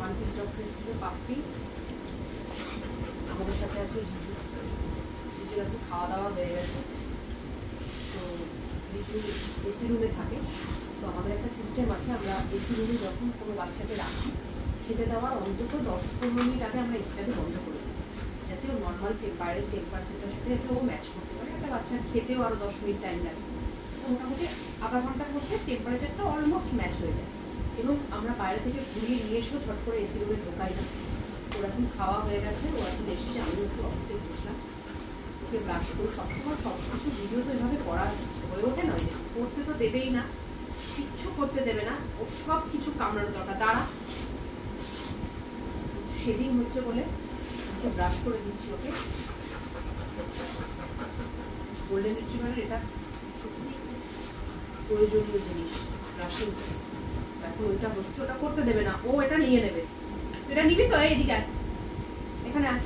মান্টিস dog face থেকে puppy, আমাদের সাথে আছে রিজু। রিজুর একটু খাওয়া দাওয়া হয়ে গেছে, তো রিজু এসি রুমে থাকে। তো আমাদের একটা সিস্টেম আছে, আমরা এসি রুমে যখন কোনো বাচ্চাকে রাখি খেতে দেওয়ার অন্তত 10-15 মিনিট আগে আমরা এসিটাকে বন্ধ করে দিই, যাতে ও নর্মাল বাইরের টেম্পারেচারটার সাথে যাতে ও ম্যাচ করতে পারে। একটা বাচ্চার খেতেও আরও 10 মিনিট টাইম লাগে, মোটামুটি আধা ঘন্টার মধ্যে টেম্পারেচারটা অলমোস্ট ম্যাচ হয়ে যায়। এবং আমরা বাইরে থেকে ঘুরিয়ে নিয়ে এসেও ঝট করে এসি রুমে ঢোকাই না। ওর এখন খাওয়া হয়ে গেছে, ও এখন এসছে, আমি একটু অফিসে বসলাম, ওকে ব্রাশ করে সবসময় সব কিছু ভিডিও তো এভাবে করা হয়ে ওঠে নয়, করতে তো দেবেই না, কিচ্ছু করতে দেবে না, ও সব কিছু কামড়ানো দরকার। দাঁড়া, শেডিং হচ্ছে বলে ওকে ব্রাশ করে দিচ্ছি। ওকে গোল্ডেন রিট্রিভারের এটা সত্যি প্রয়োজনীয় জিনিস, ব্রাশিং। এখন ওইটা হচ্ছে, ওটা করতে দেবে না, ও এটা নিয়ে নেবে। তো এটা নিবি তো, এদিকে এখানে আয়,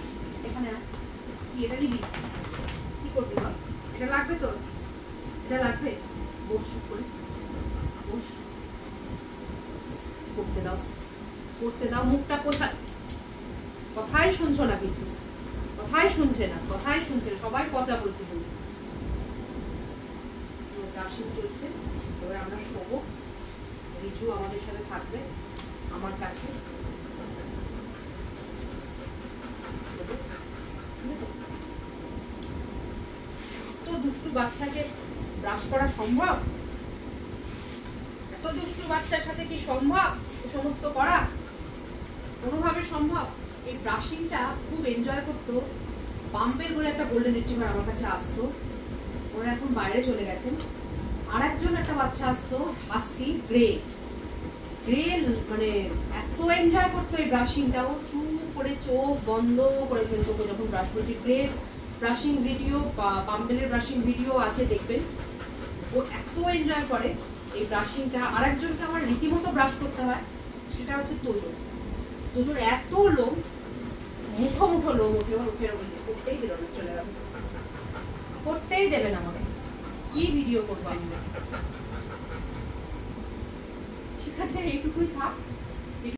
এখানে আয়, কি এটা নিবি? কি করবি বল? এটা লাগবে তোর, এটা লাগবে? বস করে, বস, করতে দাও, করতে দাও, মুখটা কোথায়? কথাই শুনছো না, কিন্তু কথাই শুনছে না, কথাই শুনছে না, সবাই পচা বলছে। কিন্তু ব্রাশিং চলছে, এবার আমরা শোবো, রিজু আমাদের সাথে থাকবে আমার কাছে, ঠিক আছে? তো দুষ্টু বাচ্চাকে ব্রাশ করা সম্ভব? এত দুষ্টু বাচ্চার সাথে কি সম্ভব এ সমস্ত করা? কোনোভাবে সম্ভব? এই ব্রাশিংটা খুব এনজয় করতো পাম্পের বলে একটা গোল্ডেন রিট্রিভার আমার কাছে আসতো, ওরা এখন বাইরে চলে গেছেন। আর একজন একটা বাচ্চা আসতো হাস্কি গ্রে, গ্রে মানে এত এনজয় করতো এই ব্রাশিংটা, ও চুপ করে চোখ বন্ধ করে ফেলতো যখন ব্রাশ করতো। গ্রে ব্রাশিং ভিডিও বা পাম্পেলের ব্রাশিং ভিডিও আছে, দেখবেন। ও এত এনজয় করে এই ব্রাশিংটা। আর একজনকে আমার রীতিমতো ব্রাশ করতে হয়, সেটা হচ্ছে তোজোর। তোজোর এত লোম, মুঠো মুঠো লোম ওঠে, ওঠের করতেই দিল না, চলে গেল, করতেই দেবে না আমাকে। কি ভিডিও করবো আমি? ঠিক আছে, এইটুকুই থাক।